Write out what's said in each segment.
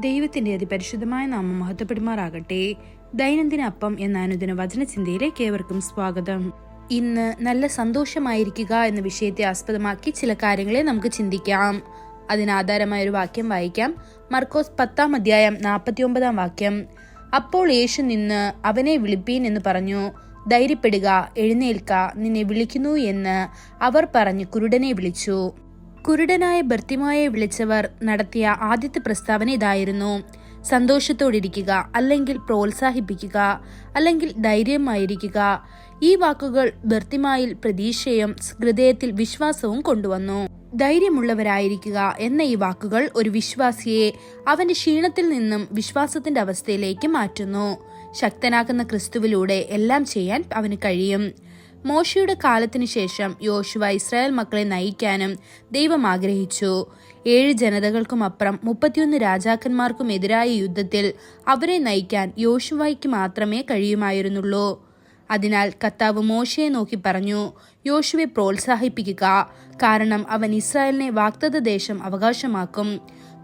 ദൈവത്തിന്റെ അതിപരിശുദ്ധമായ നാമം മഹത്വപ്പെടുമാറാകട്ടെ. ദൈനംദിന അപ്പം എന്ന അനുദിന വചനചിന്തയിലേക്ക് ഏവർക്കും സ്വാഗതം. ഇന്ന് നല്ല സന്തോഷമായിരിക്കുക എന്ന വിഷയത്തെ ആസ്പദമാക്കി ചില കാര്യങ്ങളെ നമുക്ക് ചിന്തിക്കാം. അതിനാധാരമായ ഒരു വാക്യം വായിക്കാം. മർക്കോസ് 10:49 വാക്യം. അപ്പോൾ യേശു നിന്ന് അവനെ വിളിപ്പീൻ എന്ന് പറഞ്ഞു. ധൈര്യപ്പെടുക, എഴുന്നേൽക്ക, നിന്നെ വിളിക്കുന്നു എന്ന് അവർ പറഞ്ഞ് കുരുടനെ വിളിച്ചു. കുരുടനായ ബർത്തിമോയെ വിളിച്ചവർ നടത്തിയ ആദ്യത്തെ പ്രസ്താവന ഇതായിരുന്നു: സന്തോഷത്തോടിരിക്കുക, അല്ലെങ്കിൽ പ്രോത്സാഹിപ്പിക്കുക, അല്ലെങ്കിൽ ധൈര്യമായിരിക്കുക. ഈ വാക്കുകൾ ബർത്തിമായിൽ പ്രതീക്ഷയും ഹൃദയത്തിൽ വിശ്വാസവും കൊണ്ടുവന്നു. ധൈര്യമുള്ളവരായിരിക്കുക എന്ന ഈ വാക്കുകൾ ഒരു വിശ്വാസിയെ അവന്റെ ക്ഷീണത്തിൽ നിന്നും വിശ്വാസത്തിന്റെ അവസ്ഥയിലേക്ക് മാറ്റുന്നു. ശക്തനാക്കുന്ന ക്രിസ്തുവിലൂടെ എല്ലാം ചെയ്യാൻ അവന് കഴിയും. മോശയുടെ കാലത്തിനു ശേഷം യോശുവ ഇസ്രായേൽ മക്കളെ നയിക്കാനും ദൈവം ആഗ്രഹിച്ചു. 7 ജനതകൾക്കും അപ്പുറം 31 രാജാക്കന്മാർക്കും എതിരായ യുദ്ധത്തിൽ അവരെ നയിക്കാൻ യോശുവയ്ക്ക് മാത്രമേ കഴിയുമായിരുന്നുള്ളൂ. അതിനാൽ കർത്താവ് മോശയെ നോക്കി പറഞ്ഞു: യോശുവയെ പ്രോത്സാഹിപ്പിക്കുക, കാരണം അവൻ ഇസ്രായേലിനെ വാഗ്ദത്ത ദേശം അവകാശമാക്കും.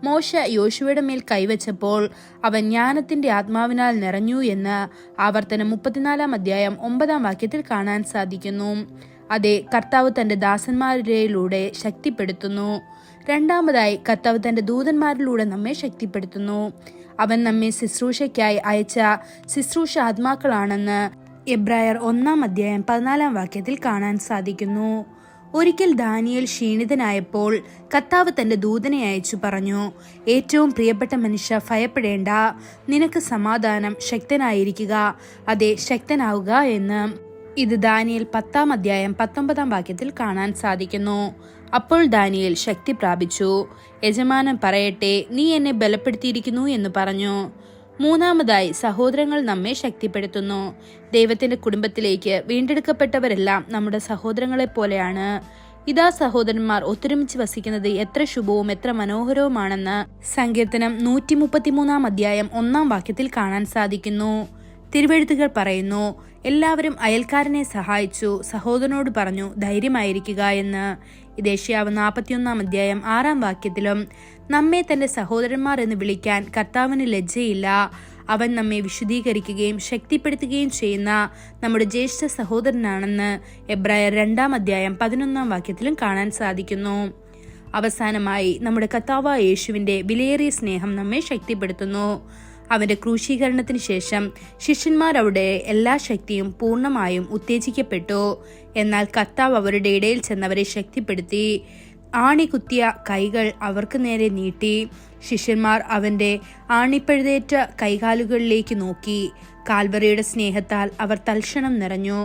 മോശ യോശുവയുടെ മേൽ കൈവച്ചപ്പോൾ അവൻ ജ്ഞാനത്തിന്റെ ആത്മാവിനാൽ നിറഞ്ഞു എന്ന് ആവർത്തനം 34:9 വാക്യത്തിൽ കാണാൻ സാധിക്കുന്നു. അതെ, കർത്താവ് തന്റെ ദാസന്മാരിലൂടെ ശക്തിപ്പെടുത്തുന്നു. രണ്ടാമതായി, കർത്താവ് തന്റെ ദൂതന്മാരിലൂടെ നമ്മെ ശക്തിപ്പെടുത്തുന്നു. അവൻ നമ്മെ ശുശ്രൂഷയ്ക്കായി അയച്ച ശുശ്രൂഷ ആത്മാക്കളാണെന്ന് എബ്രായർ 1:14 വാക്യത്തിൽ കാണാൻ സാധിക്കുന്നു. ഒരിക്കൽ ദാനിയേൽ ക്ഷീണിതനായപ്പോൾ കർത്താവ് തന്റെ ദൂതനെ അയച്ചു പറഞ്ഞു: ഏറ്റവും പ്രിയപ്പെട്ട മനുഷ്യ, ഭയപ്പെടേണ്ട, നിനക്ക് സമാധാനം, ശക്തനായിരിക്കുക, അതെ, ശക്തനാവുക എന്ന്. ഇത് ദാനിയേൽ 10:19 വാക്യത്തിൽ കാണാൻ സാധിക്കുന്നു. അപ്പോൾ ദാനിയേൽ ശക്തി പ്രാപിച്ചു. യജമാനൻ പറയട്ടെ, നീ എന്നെ ബലപ്പെടുത്തിയിരിക്കുന്നു എന്ന് പറഞ്ഞു. മൂന്നാമതായി, സഹോദരങ്ങൾ നമ്മെ ശക്തിപ്പെടുത്തുന്നു. ദൈവത്തിന്റെ കുടുംബത്തിലേക്ക് വീണ്ടെടുക്കപ്പെട്ടവരെല്ലാം നമ്മുടെ സഹോദരങ്ങളെ പോലെയാണ്. ഇതാ, സഹോദരന്മാർ ഒത്തൊരുമിച്ച് വസിക്കുന്നത് എത്ര ശുഭവും എത്ര മനോഹരവുമാണെന്ന് സങ്കീർത്തനം 133:1 വാക്യത്തിൽ കാണാൻ സാധിക്കുന്നു. തിരുവെഴുത്തുകൾ പറയുന്നു: എല്ലാവരും അയൽക്കാരനെ സഹായിച്ചു, സഹോദരനോട് പറഞ്ഞു, ധൈര്യമായിരിക്കുക എന്ന്. ഇത് യെശയ്യാവ് 41:6 വാക്യത്തിലും. നമ്മെ തന്റെ സഹോദരന്മാർ എന്ന് വിളിക്കാൻ കർത്താവിന് ലജ്ജയില്ല. അവൻ നമ്മെ വിശുദ്ധീകരിക്കുകയും ശക്തിപ്പെടുത്തുകയും ചെയ്യുന്ന നമ്മുടെ ജ്യേഷ്ഠ സഹോദരനാണെന്ന് എബ്രായർ 2:11 വാക്യത്തിലും കാണാൻ സാധിക്കുന്നു. അവസാനമായി, നമ്മുടെ കർത്താവായ യേശുവിന്റെ വിലയേറിയ സ്നേഹം നമ്മെ ശക്തിപ്പെടുത്തുന്നു. അവന്റെ ക്രൂശീകരണത്തിന് ശേഷം ശിഷ്യന്മാർ അവിടെ എല്ലാ ശക്തിയും പൂർണ്ണമായും ഉത്തേജിക്കപ്പെട്ടു. എന്നാൽ കർത്താവ് അവരുടെ ഇടയിൽ ചെന്നവരെ ശക്തിപ്പെടുത്തി. ആണി കുത്തിയ കൈകൾ അവർക്ക് നേരെ നീട്ടി. ശിഷ്യന്മാർ അവന്റെ ആണിപ്പഴുതേറ്റ കൈകാലുകളിലേക്ക് നോക്കി. കാൽവറിയുടെ സ്നേഹത്താൽ അവർ തൽക്ഷണം നിറഞ്ഞു.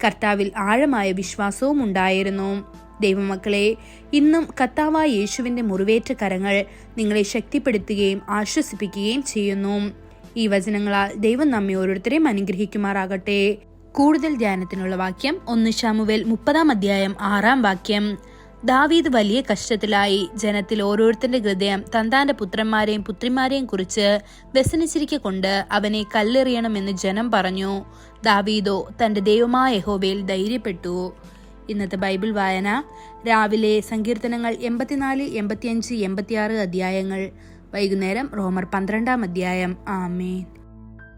കർത്താവിൽ ആഴമായ വിശ്വാസവും ഉണ്ടായിരുന്നു. ദൈവമക്കളെ, ഇന്നും കർത്താവായ യേശുവിന്റെ മുറിവേറ്റ കരങ്ങൾ നിങ്ങളെ ശക്തിപ്പെടുത്തുകയും ആശ്വസിപ്പിക്കുകയും ചെയ്യുന്നു. ഈ വചനങ്ങളാൽ ദൈവം നമ്മെ ഓരോരുത്തരെയും അനുഗ്രഹിക്കുമാറാകട്ടെ. കൂടുതൽ ധ്യാനത്തിനുള്ള വാക്യം 1 ശമൂവേൽ 30:6 വാക്യം. ദാവീദ് വലിയ കഷ്ടത്തിലായി. ജനത്തിൽ ഓരോരുത്തരുടെ ഹൃദയം തന്താന്റെ പുത്രന്മാരെയും പുത്രിമാരെയും കുറിച്ച് വ്യസനിച്ചിരിക്കൊണ്ട് അവനെ കല്ലെറിയണമെന്ന് ജനം പറഞ്ഞു. ദാവീദോ തന്റെ ദൈവമായ യഹോവയിൽ ധൈര്യപ്പെട്ടു. ഇന്നത്തെ ബൈബിൾ വായന: രാവിലെ സങ്കീർത്തനങ്ങൾ 84, 85, 86 അധ്യായങ്ങൾ. വൈകുന്നേരം റോമർ 12 അധ്യായം. ആമേൻ.